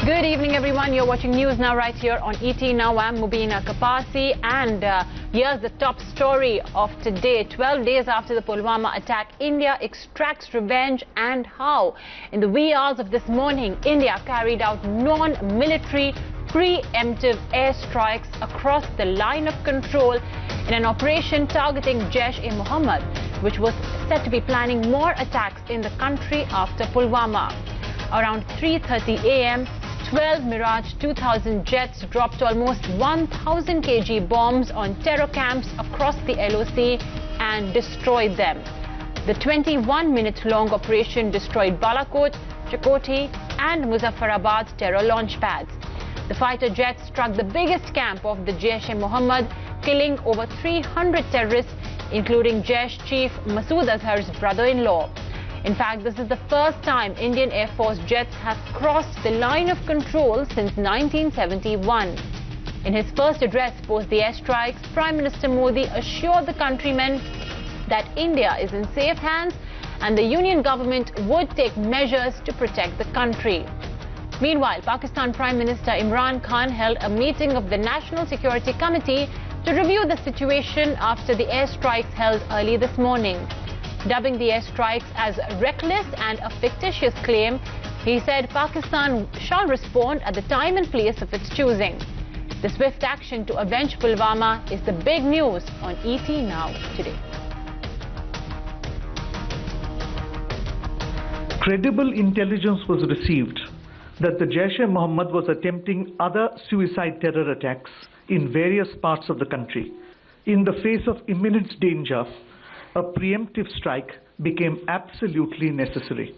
Good evening, everyone. You're watching News Now right here on ET Now. I'm Mubina Kapasi, and here's the top story of today. 12 days after the Pulwama attack, India extracts revenge, and how. In the wee hours of this morning, India carried out non-military preemptive airstrikes across the line of control in an operation targeting Jaish-e-Mohammed, which was said to be planning more attacks in the country after Pulwama. Around 3:30 a.m., 12 Mirage 2000 jets dropped almost 1,000 kg bombs on terror camps across the LOC and destroyed them. The 21-minute-long operation destroyed Balakot, Chakoti and Muzaffarabad terror launch pads. The fighter jets struck the biggest camp of the Jaish-e-Mohammed, killing over 300 terrorists, including Jaish chief Masood Azhar's brother-in-law. In fact, this is the first time Indian Air Force jets have crossed the line of control since 1971. In his first address post the airstrikes, Prime Minister Modi assured the countrymen that India is in safe hands and the Union government would take measures to protect the country. Meanwhile, Pakistan Prime Minister Imran Khan held a meeting of the National Security Committee to review the situation after the airstrikes held early this morning. Dubbing the airstrikes as reckless and a fictitious claim, he said Pakistan shall respond at the time and place of its choosing. The swift action to avenge Pulwama is the big news on ET Now today. Credible intelligence was received that the Jaish-e-Mohammed was attempting other suicide terror attacks in various parts of the country. In the face of imminent danger, a preemptive strike became absolutely necessary.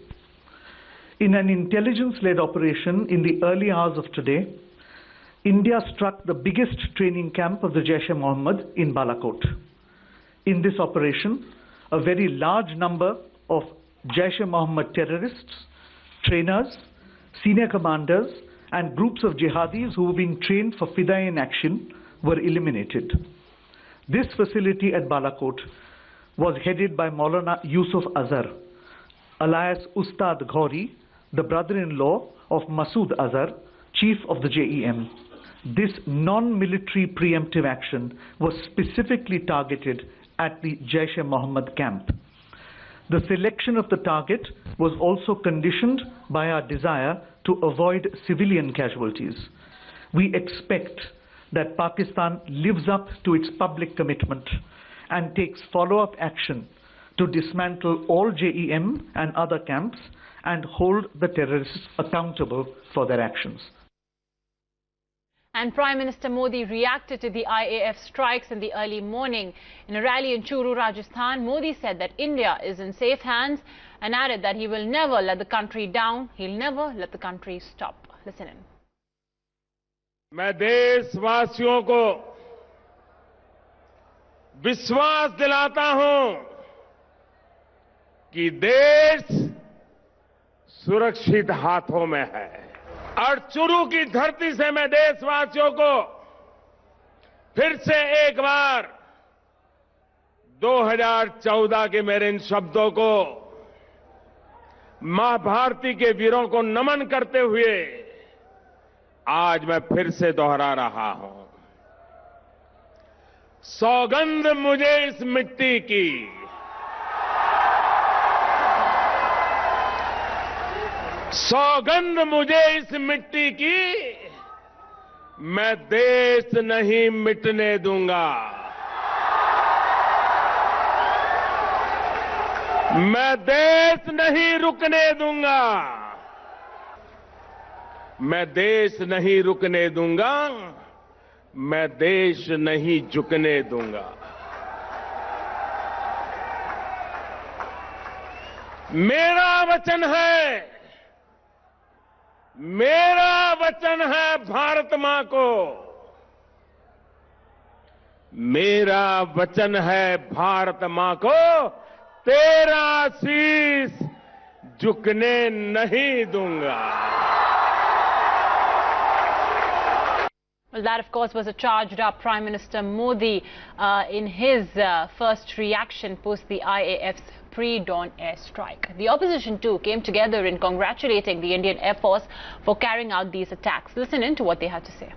In an intelligence-led operation in the early hours of today, India struck the biggest training camp of the Jaish-e-Mohammed in Balakot. In this operation, a very large number of Jaish-e-Mohammed terrorists, trainers, senior commanders, and groups of jihadis who were being trained for Fidaiin action were eliminated. This facility at Balakot was headed by Maulana Yusuf Azhar, alias Ustad Ghori, the brother-in-law of Masood Azhar, chief of the JEM. This non-military preemptive action was specifically targeted at the Jaish-e-Mohammed camp. The selection of the target was also conditioned by our desire to avoid civilian casualties. We expect that Pakistan lives up to its public commitment and takes follow-up action to dismantle all JEM and other camps and hold the terrorists accountable for their actions. And Prime Minister Modi reacted to the IAF strikes in the early morning. In a rally in Churu, Rajasthan, Modi said that India is in safe hands and added that he will never let the country down. He'll never let the country stop. Listen in. मैं देशवासियों को विश्वास दिलाता हूं कि देश सुरक्षित हाथों में है और चुरू की धरती से मैं देशवासियों को फिर से एक बार 2014 के मेरे इन शब्दों को मां भारती के वीरों को नमन करते हुए आज मैं फिर से दोहरा रहा हूं। सौगंध मुझे इस मिट्टी की, सौगंध मुझे इस मिट्टी की, मैं देश नहीं मिटने दूंगा, मैं देश नहीं रुकने दूंगा, मैं देश नहीं रुकने दूंगा, मैं देश नहीं झुकने दूंगा। मेरा वचन है, मेरा वचन है भारत मां को, मेरा वचन है भारत मां को, तेरा शीश झुकने नहीं दूंगा। Well, that, of course, was a charged-up Prime Minister Modi in his first reaction post the IAF's pre-dawn airstrike. The opposition too came together in congratulating the Indian Air Force for carrying out these attacks. Listen in to what they had to say.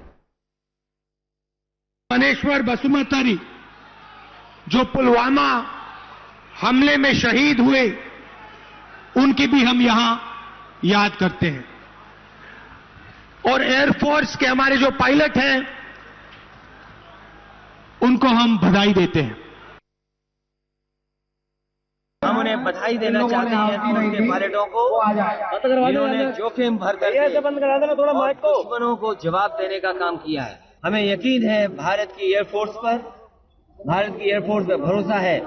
Maneswar Basumatary जो पुलवामा हमले में शहीद हुए, उनकी भी हम यहां याद करते हैं। और एयरफोर्स के हमारे जो पायलट हैं, उनको हम बधाई देते हैं। हम उन्हें बधाई देना चाहते हैं उनके पायलटों को, जिन्होंने जोखिम भरकर दुश्मनों को जवाब देने का काम किया है। हमें यकीन है भारत की एयरफोर्स पर भरोसा है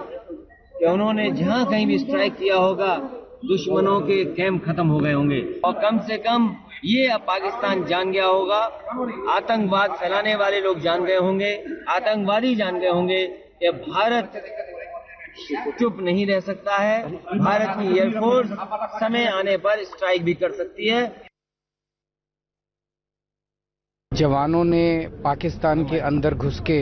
कि उन्होंने जहां कहीं भी स्ट्राइक किया होगा, दुश्मनों के कैंप खत्म हो गए होंगे और कम से कम ये अब पाकिस्तान जान गया होगा, आतंकवाद फैलाने वाले लोग जान गए होंगे, आतंकवादी जान गए होंगे कि भारत चुप नहीं रह सकता है। भारत की एयरफोर्स समय आने पर स्ट्राइक भी कर सकती है। जवानों ने पाकिस्तान के अंदर घुस के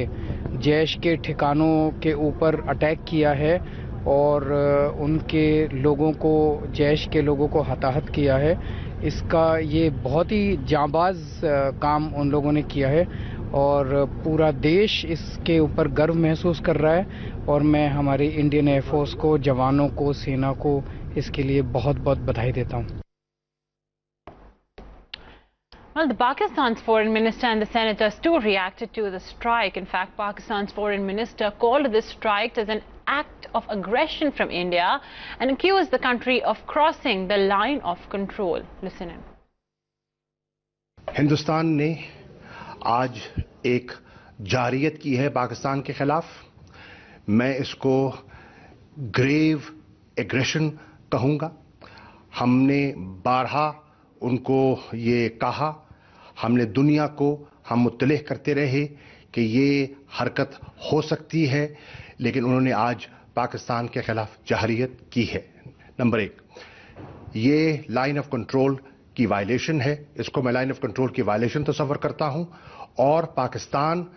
जैश के ठिकानों के ऊपर अटैक किया है और उनके लोगों को, जैश के लोगों को हताहत किया है। इसका ये बहुत ही जांबाज काम उन लोगों ने किया है और पूरा देश इसके ऊपर गर्व महसूस कर रहा है और मैं हमारी इंडियन एयरफोर्स को, जवानों को, सेना को इसके लिए बहुत बहुत बधाई देता हूँ। Well, the Pakistan's foreign minister and the senators too reacted to the strike. In fact, Pakistan's foreign minister called this strike as an act of aggression from India and accused the country of crossing the line of control. Listen in. Hindustan ने आज एक जारियत की है पाकिस्तान के खिलाफ। मैं इसको grave aggression कहूँगा। हमने बारहा उनको ये कहा, हमने दुनिया को हम मुत्तले करते रहे कि ये हरकत हो सकती है, लेकिन उन्होंने आज पाकिस्तान के खिलाफ जारियत की है। नंबर 1, ये लाइन ऑफ कंट्रोल की वायलेशन है, इसको मैं लाइन ऑफ कंट्रोल की वायलेशन तस्वर करता हूं और पाकिस्तान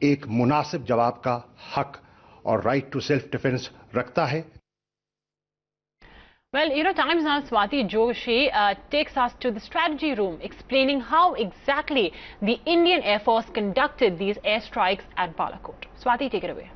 एक मुनासिब जवाब का हक और राइट टू सेल्फ डिफेंस रखता है। Well, Times Now Swati Joshi takes us to the strategy room, explaining how exactly the Indian Air Force conducted these airstrikes at Balakot. Swati, take it away.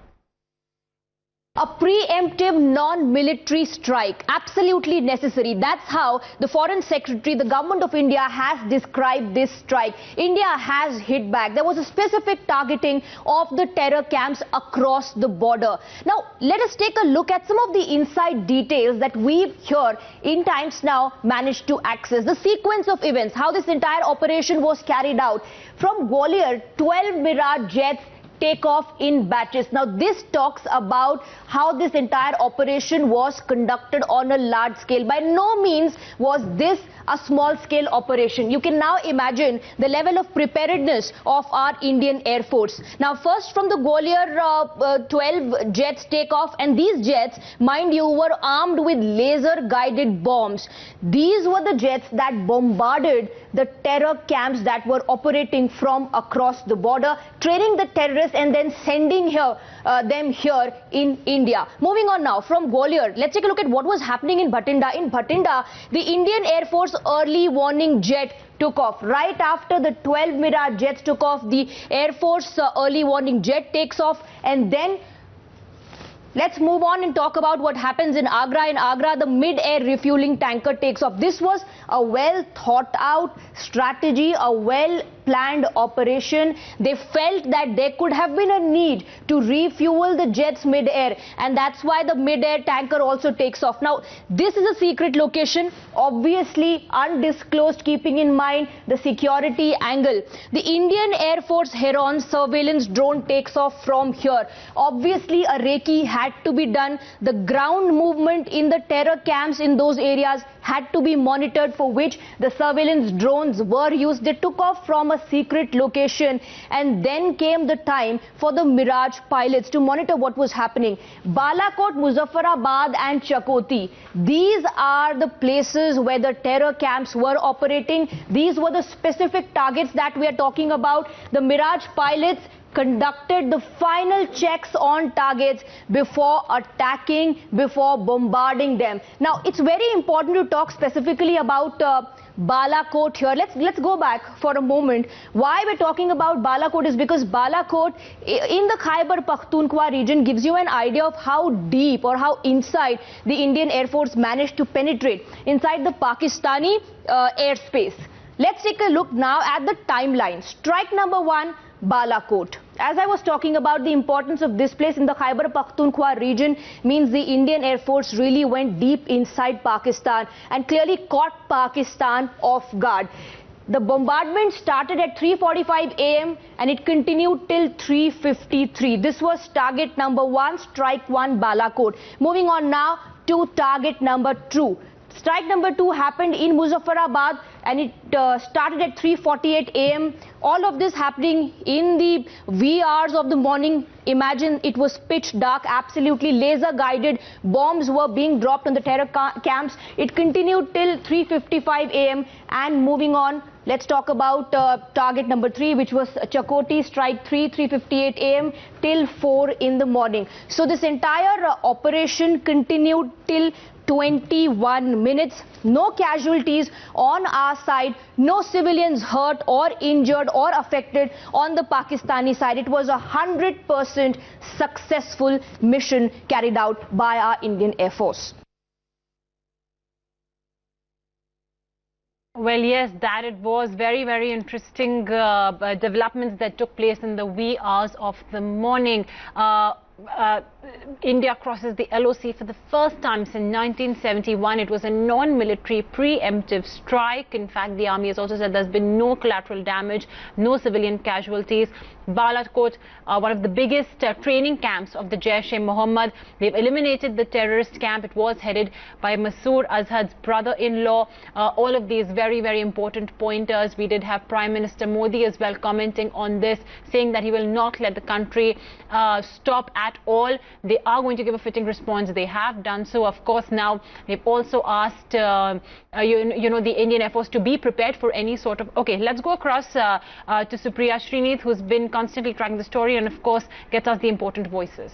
A preemptive non-military strike, absolutely necessary. That's how the Foreign Secretary, the Government of India has described this strike. India has hit back. There was a specific targeting of the terror camps across the border. Now, let us take a look at some of the inside details that we here in Times Now managed to access. The sequence of events, how this entire operation was carried out. From Gwalior, 12 Mirage jets take off in batches. Now this talks about how this entire operation was conducted on a large scale. By no means was this a small scale operation. You can now imagine the level of preparedness of our Indian Air Force. Now first from the Gwalior 12 jets take off, and these jets, mind you, were armed with laser guided bombs. These were the jets that bombarded the terror camps that were operating from across the border, training the terrorists and then sending them here in India. Moving on now from Gwalior, let's take a look at what was happening in Bhatinda. In Bhatinda, the Indian Air Force early warning jet took off. Right after the 12 Mirage jets took off, the Air Force early warning jet takes off, and then let's move on and talk about what happens in Agra. In Agra, the mid-air refueling tanker takes off. This was a well thought out strategy, a well planned operation. They felt that there could have been a need to refuel the jets mid-air, and that's why the mid-air tanker also takes off. Now, this is a secret location, obviously undisclosed, keeping in mind the security angle. The Indian Air Force Heron surveillance drone takes off from here. Obviously, a recce had to be done. The ground movement in the terror camps in those areas had to be monitored, for which the surveillance drones were used. They took off from a secret location, and then came the time for the Mirage pilots to monitor what was happening. Balakot, Muzaffarabad and Chakoti, these are the places where the terror camps were operating. These were the specific targets that we are talking about. The Mirage pilots conducted the final checks on targets before attacking, before bombarding them. Now, it's very important to talk specifically about Balakot here. Let's go back for a moment. Why we're talking about Balakot is because Balakot in the Khyber Pakhtunkhwa region gives you an idea of how deep or how inside the Indian Air Force managed to penetrate inside the Pakistani airspace. Let's take a look now at the timeline. Strike number 1, Balakot. As I was talking about, the importance of this place in the Khyber Pakhtunkhwa region means the Indian Air Force really went deep inside Pakistan and clearly caught Pakistan off guard. The bombardment started at 3:45 a.m. and it continued till 3:53. This was target number 1, strike 1, Balakot. Moving on now to target number 2. Strike number 2 happened in Muzaffarabad and it started at 3:48 a.m. All of this happening in the wee hours of the morning. Imagine it was pitch dark, absolutely laser guided. Bombs were being dropped on the terror camps. It continued till 3:55 a.m. and moving on. Let's talk about target number 3, which was Chakoti, strike 3, 3:58 a.m. till 4 in the morning. So this entire operation continued till 21 minutes. No casualties on our side, no civilians hurt or injured or affected on the Pakistani side. It was a 100% successful mission carried out by our Indian Air Force. Well, yes, that it was very, very interesting developments that took place in the wee hours of the morning. India crosses the LOC for the first time since 1971. It was a non-military preemptive strike. In fact, the army has also said there's been no collateral damage, no civilian casualties. Balakot, one of the biggest training camps of the Jaish-e-Mohammed. They've eliminated the terrorist camp. It was headed by Masood Azhar's brother-in-law. All of these very, very important pointers. We did have Prime Minister Modi as well commenting on this, saying that he will not let the country stop at all. They are going to give a fitting response. They have done so. Of course, now they've also asked, the Indian Air Force to be prepared for any sort of... Okay, let's go across to Supriya Srinath, who's been constantly tracking the story and, of course, gets us the important voices.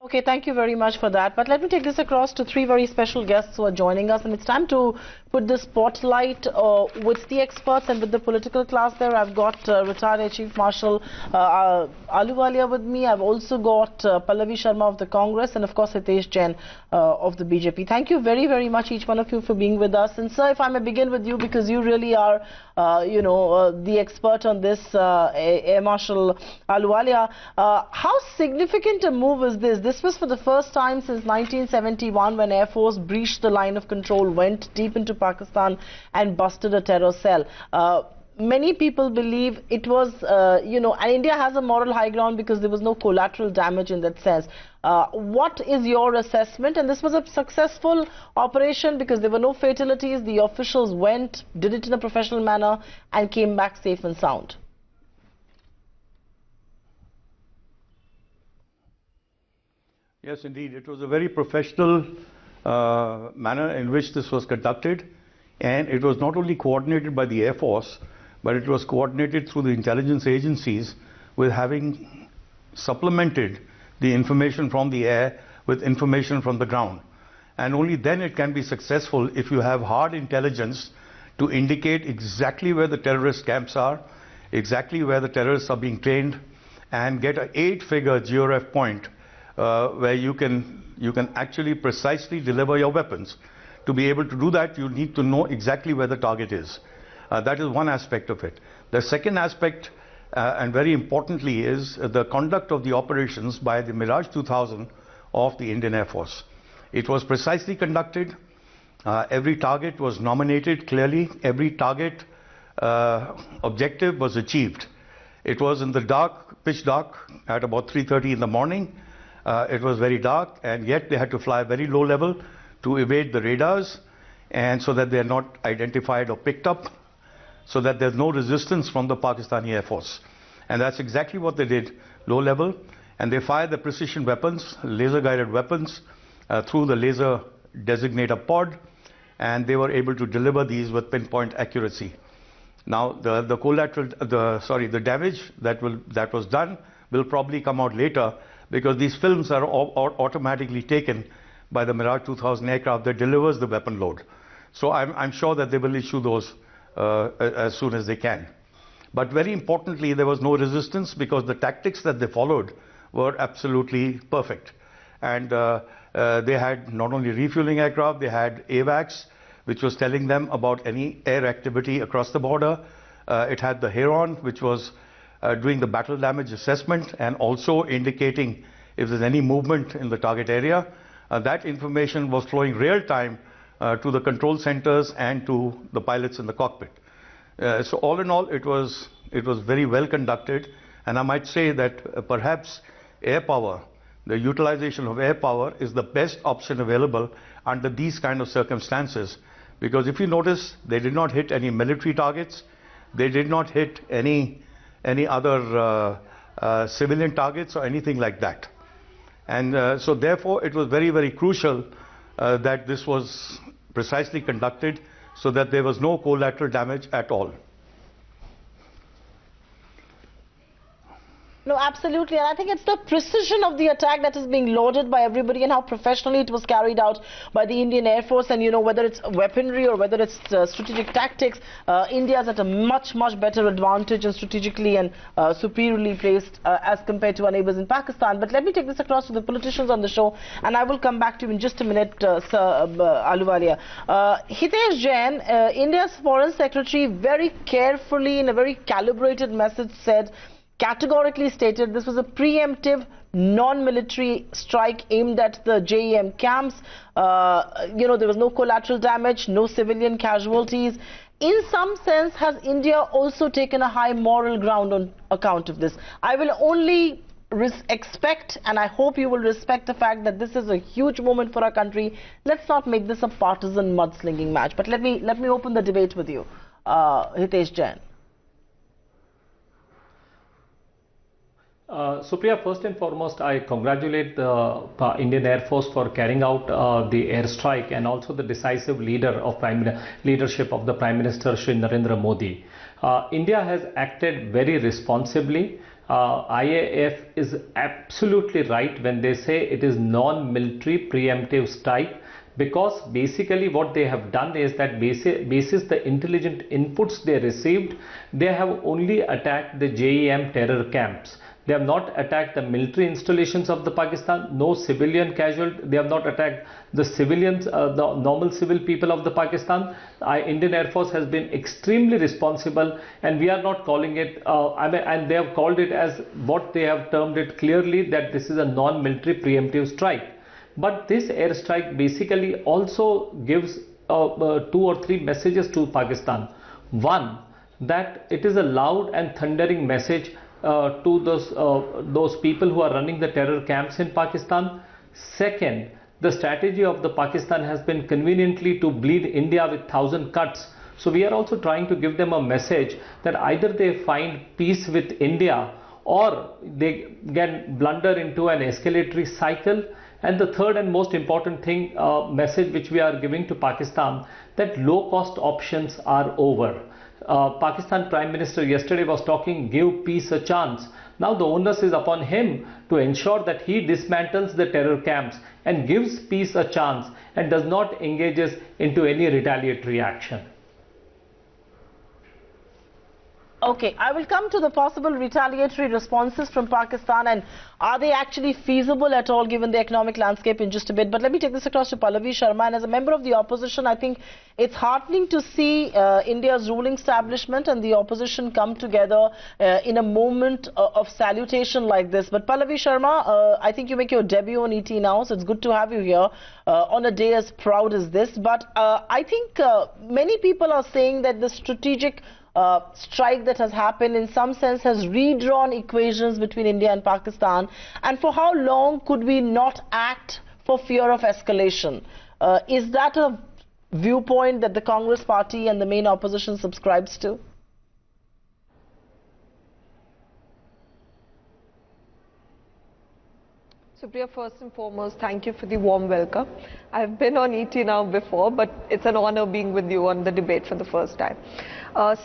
Okay, thank you very much for that. But let me take this across to 3 very special guests who are joining us. And it's time to put the spotlight with the experts and with the political class there. I've got retired Air Chief Marshal Ahluwalia with me. I've also got Pallavi Sharma of the Congress and, of course, Hitesh Jain of the BJP. Thank you very, very much, each one of you, for being with us. And, sir, if I may begin with you, because you really are, the expert on this, Air Marshal Ahluwalia. How significant a move is this? This was for the first time since 1971 when Air Force breached the line of control, went deep into Pakistan and busted a terror cell. Many people believe it was, and India has a moral high ground because there was no collateral damage in that sense. What is your assessment? And this was a successful operation because there were no fatalities. The officials went, did it in a professional manner and came back safe and sound. Yes, indeed. It was a very professional manner in which this was conducted, and it was not only coordinated by the Air Force, but it was coordinated through the intelligence agencies with having supplemented the information from the air with information from the ground. And only then it can be successful if you have hard intelligence to indicate exactly where the terrorist camps are, exactly where the terrorists are being trained, and get an 8-figure GRF point where you can actually precisely deliver your weapons. To be able to do that, you need to know exactly where the target is. That is one aspect of it. The second aspect, and very importantly, is the conduct of the operations by the Mirage 2000 of the Indian Air Force. It was precisely conducted. Every target was nominated clearly. Every target objective was achieved. It was in the dark, pitch dark, at about 3:30 in the morning. It was very dark, and yet they had to fly very low level to evade the radars, and so that they are not identified or picked up, so that there's no resistance from the Pakistani Air Force. And that's exactly what they did, low level, and they fired the precision weapons, laser-guided weapons, through the laser designator pod, and they were able to deliver these with pinpoint accuracy. Now, the collateral, the damage that was done will probably come out later, because these films are automatically taken by the Mirage 2000 aircraft that delivers the weapon load. So I'm sure that they will issue those as soon as they can. But very importantly, there was no resistance, because the tactics that they followed were absolutely perfect. And they had not only refueling aircraft, they had AWACS, which was telling them about any air activity across the border. It had the Heron, which was doing the battle damage assessment and also indicating if there's any movement in the target area. That information was flowing real time to the control centers and to the pilots in the cockpit. So all in all, it was very well conducted, and I might say that perhaps air power, the utilization of air power, is the best option available under these kind of circumstances, because if you notice, they did not hit any military targets, they did not hit any other civilian targets or anything like that. And so therefore it was very, very crucial that this was precisely conducted so that there was no collateral damage at all. No, absolutely. And I think it's the precision of the attack that is being lauded by everybody, and how professionally it was carried out by the Indian Air Force. And, you know, whether it's weaponry or whether it's strategic tactics, India is at a much, much better advantage and strategically and superiorly placed as compared to our neighbors in Pakistan. But let me take this across to the politicians on the show, and I will come back to you in just a minute, Sir Ahluwalia. Hitesh Jain, India's Foreign Secretary, very carefully, in a very calibrated message, categorically stated this was a preemptive non-military strike aimed at the JEM camps. You know, there was no collateral damage, no civilian casualties. In some sense, has India also taken a high moral ground on account of this? I will only expect, and I hope you will respect, the fact that this is a huge moment for our country. Let's not make this a partisan mudslinging match. But let me open the debate with you, Hitesh Jain. Supriya, first and foremost, I congratulate the Indian Air Force for carrying out the airstrike, and also the decisive leadership of the Prime Minister Shri Narendra Modi. India has acted very responsibly. IAF is absolutely right when they say it is non-military preemptive strike, because basically what they have done is that basis the intelligent inputs they received, they have only attacked the JEM terror camps. They have not attacked the military installations of the Pakistan, no civilian casualty. They have not attacked the civilians, the normal civil people of the Pakistan. Indian Air Force has been extremely responsible, and we are not calling it, and they have called it as what they have termed it clearly, that this is a non-military preemptive strike. But this airstrike basically also gives 2 or 3 messages to Pakistan. One, that it is a loud and thundering message to those people who are running the terror camps in Pakistan. Second, the strategy of the Pakistan has been conveniently to bleed India with 1,000 cuts. So we are also trying to give them a message that either they find peace with India or they can blunder into an escalatory cycle. And the third and most important thing, message which we are giving to Pakistan, that low-cost options are over. Pakistan Prime Minister yesterday was talking, give peace a chance. Now the onus is upon him to ensure that he dismantles the terror camps and gives peace a chance and does not engages into any retaliatory action. Okay, I will come to the possible retaliatory responses from Pakistan, and are they actually feasible at all given the economic landscape, in just a bit. But let me take this across to Pallavi Sharma, and as a member of the opposition, I think it's heartening to see India's ruling establishment and the opposition come together in a moment of salutation like this. But Pallavi Sharma, I think you make your debut on ET now, so it's good to have you here on a day as proud as this. But I think many people are saying that the strategic strike that has happened in some sense has redrawn equations between India and Pakistan, and for how long could we not act for fear of escalation? Is that a viewpoint that the Congress party and the main opposition subscribes to? Supriya, first and foremost, thank you for the warm welcome. I've been on ET now before, but it's an honor being with you on the debate for the first time.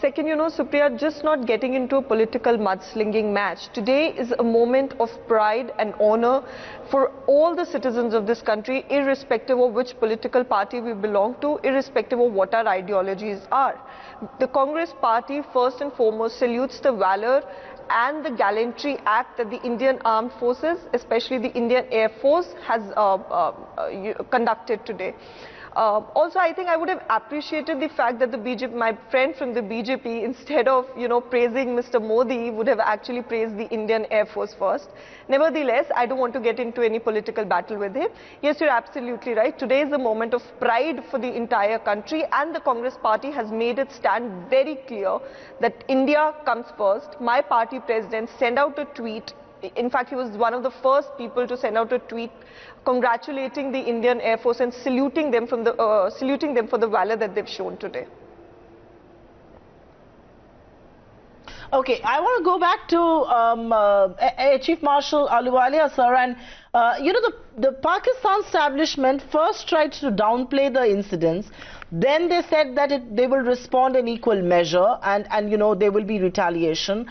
Second, Supriya, just not getting into a political mudslinging match. Today is a moment of pride and honor for all the citizens of this country, irrespective of which political party we belong to, irrespective of what our ideologies are. The Congress party, first and foremost, salutes the valor and the gallantry act that the Indian Armed Forces, especially the Indian Air Force, has conducted today. Also, I think I would have appreciated the fact that the BJP, my friend from the BJP, instead of praising Mr. Modi, would have actually praised the Indian Air Force first. Nevertheless, I don't want to get into any political battle with him. Yes, you're absolutely right. Today is a moment of pride for the entire country, and the Congress party has made its stand very clear that India comes first. My party president sent out a tweet. In fact, he was one of the first people to send out a tweet congratulating the Indian Air Force and saluting them for the valor that they've shown today. Okay, I want to go back to Chief Marshal Ahluwalia, sir, and the Pakistan establishment first tried to downplay the incidents. Then they said that they will respond in equal measure and there will be retaliation.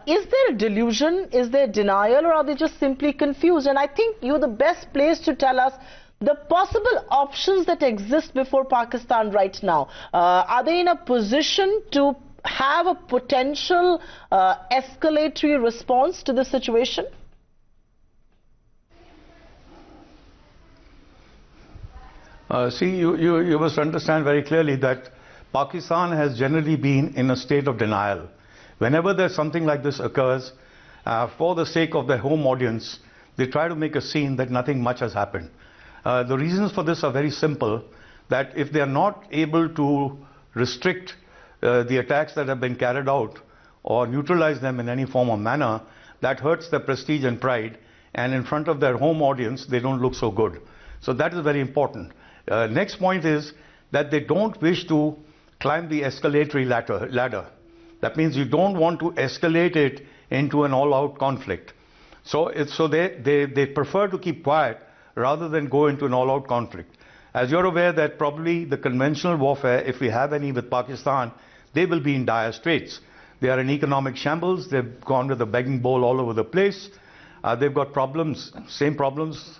Is there a delusion? Is there denial? Or are they just simply confused? And I think you're the best place to tell us the possible options that exist before Pakistan right now. Are they in a position to have a potential escalatory response to the situation? See, you must understand very clearly that Pakistan has generally been in a state of denial. Whenever there's something like this occurs, for the sake of their home audience, they try to make a scene that nothing much has happened. The reasons for this are very simple, that if they are not able to restrict the attacks that have been carried out or neutralize them in any form or manner, that hurts their prestige and pride, and in front of their home audience, they don't look so good. So that is very important. Next point is that they don't wish to climb the escalatory ladder. That means you don't want to escalate it into an all-out conflict. So they prefer to keep quiet rather than go into an all-out conflict. As you're aware that probably the conventional warfare, if we have any with Pakistan, they will be in dire straits. They are in economic shambles. They've gone with a begging bowl all over the place. They've got problems, same problems.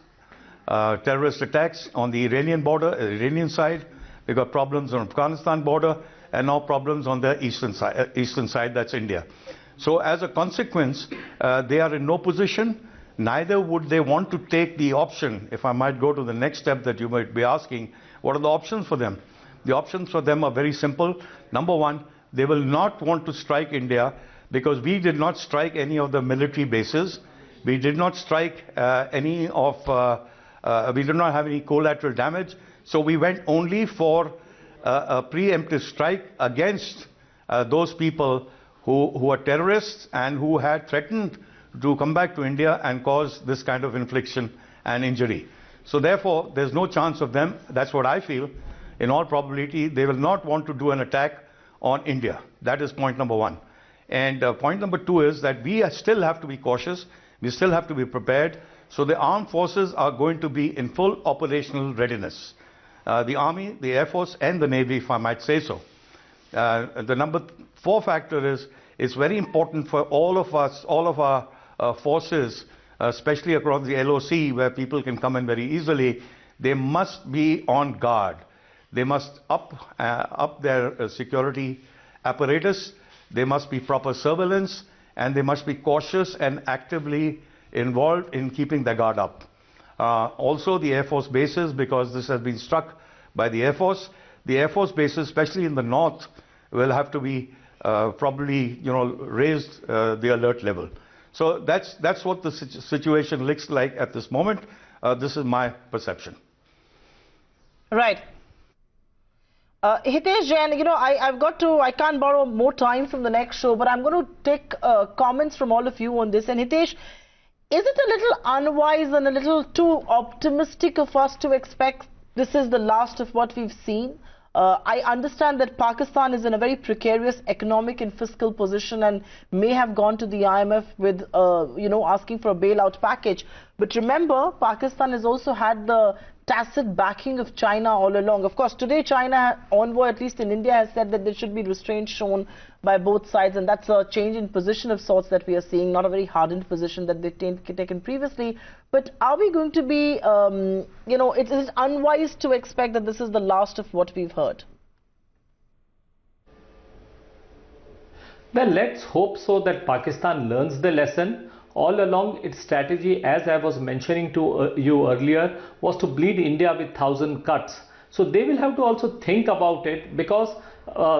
Terrorist attacks on the Iranian border, Iranian side. They've got problems on the Afghanistan border, and now problems on the eastern side, that's India. So as a consequence, they are in no position, neither would they want to take the option. If I might go to the next step that you might be asking, what are the options for them? The options for them are very simple. Number one, they will not want to strike India because we did not strike any of the military bases. We did not strike we did not have any collateral damage. So we went only for a preemptive strike against those people who are terrorists and who had threatened to come back to India and cause this kind of infliction and injury. So therefore, there's no chance of them, that's what I feel, in all probability, they will not want to do an attack on India. That is point number one. And point number two is that we still have to be cautious, we still have to be prepared. So the armed forces are going to be in full operational readiness. The Army, the Air Force and the Navy, if I might say so. The number four factor is, it's very important for all of us, all of our forces, especially across the LOC where people can come in very easily, they must be on guard. They must up their security apparatus, there must be proper surveillance, and they must be cautious and actively involved in keeping their guard up. Also the Air Force bases, because this has been struck by the Air Force. The Air Force bases, especially in the north, will have to be probably raised the alert level. So that's what the situation looks like at this moment. This is my perception. Right. Hitesh Jain, I can't borrow more time from the next show, but I'm going to take comments from all of you on this. And Hitesh, is it a little unwise and a little too optimistic of us to expect this is the last of what we've seen? I understand that Pakistan is in a very precarious economic and fiscal position and may have gone to the IMF with, asking for a bailout package. But remember, Pakistan has also had the tacit backing of China all along. Of course, today China envoy, at least in India, has said that there should be restraint shown by both sides, and that's a change in position of sorts that we are seeing, not a very hardened position that they've taken previously. But are we going to be, it is unwise to expect that this is the last of what we've heard? Well, let's hope so that Pakistan learns the lesson. All along, its strategy, as I was mentioning to you earlier, was to bleed India with 1,000 cuts. So they will have to also think about it, because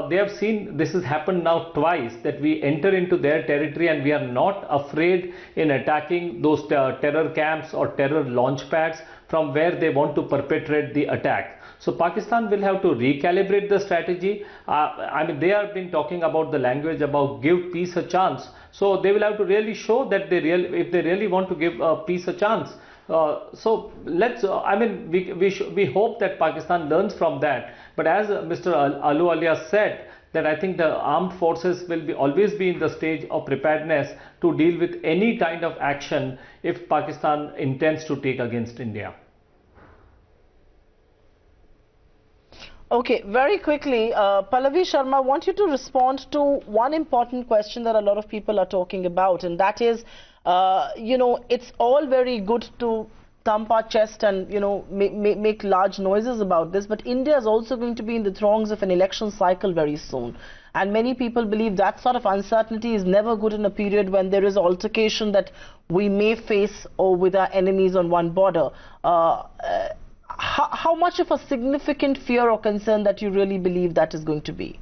they have seen this has happened now twice, that we enter into their territory and we are not afraid in attacking those terror camps or terror launch pads from where they want to perpetrate the attack. So Pakistan will have to recalibrate the strategy. I mean, they have been talking about the language about give peace a chance. So they will have to really show that if they really want to give peace a chance. So let's, we hope that Pakistan learns from that. But as Mr. Ahluwalia said, that I think the armed forces will always be in the stage of preparedness to deal with any kind of action if Pakistan intends to take against India. Okay, very quickly, Pallavi Sharma, I want you to respond to one important question that a lot of people are talking about, and that is, it's all very good to thump our chest and, make large noises about this, but India is also going to be in the throngs of an election cycle very soon. And many people believe that sort of uncertainty is never good in a period when there is altercation that we may face or with our enemies on one border. How much of a significant fear or concern that you really believe that is going to be?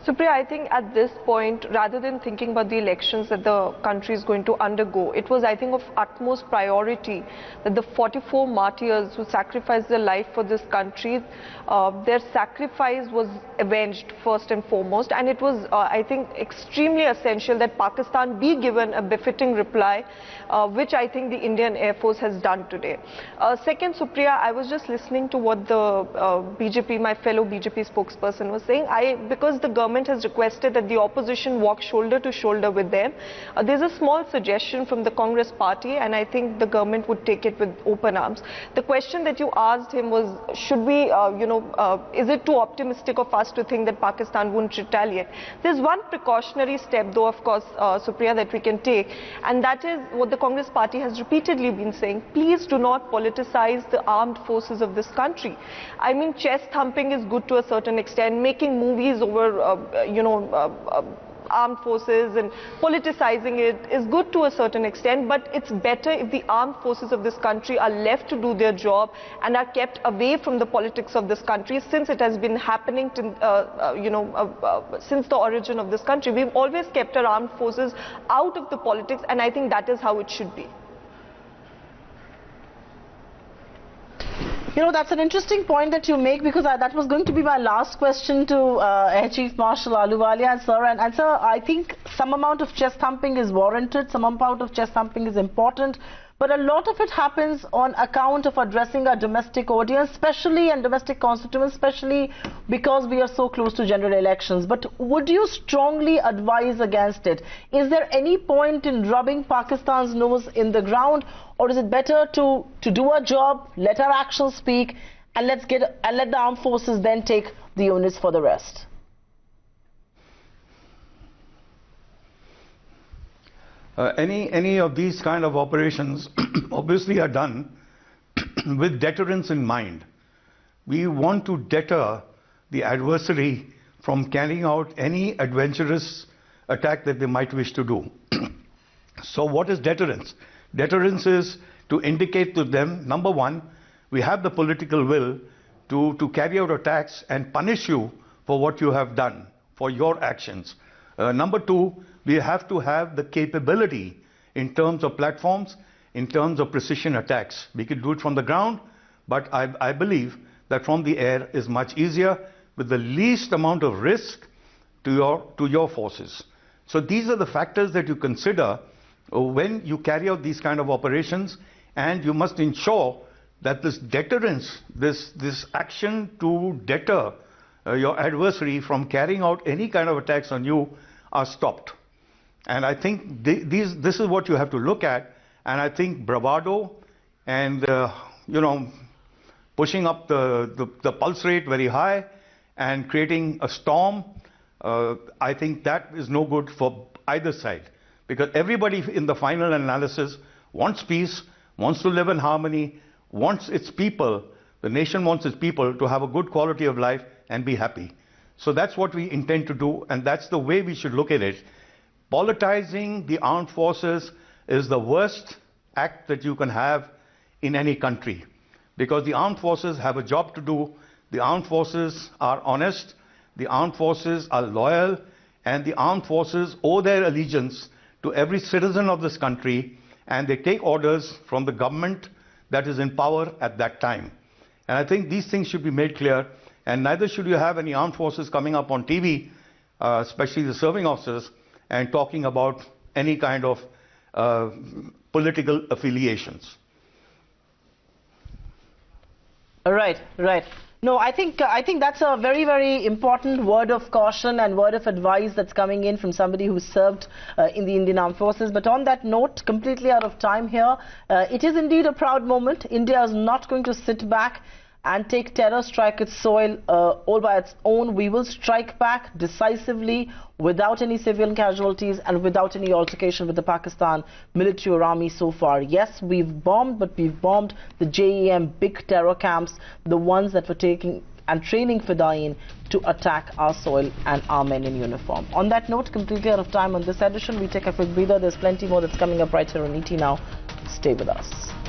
Supriya, I think at this point, rather than thinking about the elections that the country is going to undergo, it was, I think, of utmost priority that the 44 martyrs who sacrificed their life for this country, their sacrifice was avenged first and foremost. And it was, I think, extremely essential that Pakistan be given a befitting reply, which I think the Indian Air Force has done today. Second, Supriya, I was just listening to what the BJP, my fellow BJP spokesperson was saying. Because the government has requested that the opposition walk shoulder to shoulder with them. There's a small suggestion from the Congress party, and I think the government would take it with open arms. The question that you asked him was, should we, is it too optimistic of us to think that Pakistan won't retaliate? There's one precautionary step, though, of course, Supriya, that we can take, and that is what the Congress party has repeatedly been saying. Please do not politicize the armed forces of this country. I mean, chest thumping is good to a certain extent. Making movies over armed forces and politicizing it is good to a certain extent, but it's better if the armed forces of this country are left to do their job and are kept away from the politics of this country, since it has been happening to, since the origin of this country. We've always kept our armed forces out of the politics, and I think that is how it should be. That's an interesting point that you make, because that was going to be my last question to Air Chief Marshal Ahluwalia, sir. And sir, I think some amount of chest thumping is warranted, some amount of chest thumping is important, but a lot of it happens on account of addressing our domestic audience, especially, and domestic constituents, especially because we are so close to general elections. But would you strongly advise against it? Is there any point in rubbing Pakistan's nose in the ground, or is it better to do our job, let our actions speak, and let the armed forces then take the onus for the rest? Any of these kind of operations obviously are done with deterrence in mind. We want to deter the adversary from carrying out any adventurous attack that they might wish to do. So what is deterrence? Deterrence is to indicate to them, number one, we have the political will to carry out attacks and punish you for what you have done, for your actions. Number two, we have to have the capability in terms of platforms, in terms of precision attacks. We can do it from the ground, but I believe that from the air is much easier with the least amount of risk to your forces. So these are the factors that you consider when you carry out these kind of operations, and you must ensure that this deterrence, this action to deter your adversary from carrying out any kind of attacks on you are stopped. And I think this is what you have to look at. And I think bravado and, pushing up the pulse rate very high and creating a storm, I think that is no good for either side. Because everybody in the final analysis wants peace, wants to live in harmony, wants its people, the nation wants its people to have a good quality of life and be happy. So that's what we intend to do, and that's the way we should look at it. Politicizing the armed forces is the worst act that you can have in any country, because the armed forces have a job to do. The armed forces are honest, the armed forces are loyal, and the armed forces owe their allegiance to every citizen of this country, and they take orders from the government that is in power at that time. And I think these things should be made clear, and neither should you have any armed forces coming up on TV, especially the serving officers, and talking about any kind of political affiliations. Right. No, I think that's a very, very important word of caution and word of advice that's coming in from somebody who served in the Indian Armed Forces. But on that note, completely out of time here, it is indeed a proud moment. India is not going to sit back and take terror strike its soil all by its own. We will strike back decisively, without any civilian casualties and without any altercation with the Pakistan military or army so far. Yes, we've bombed, but we've bombed the JEM big terror camps, the ones that were taking and training Fedayeen to attack our soil and our men in uniform. On that note, completely out of time on this edition, we take a quick breather. There's plenty more that's coming up right here on ET Now. Stay with us.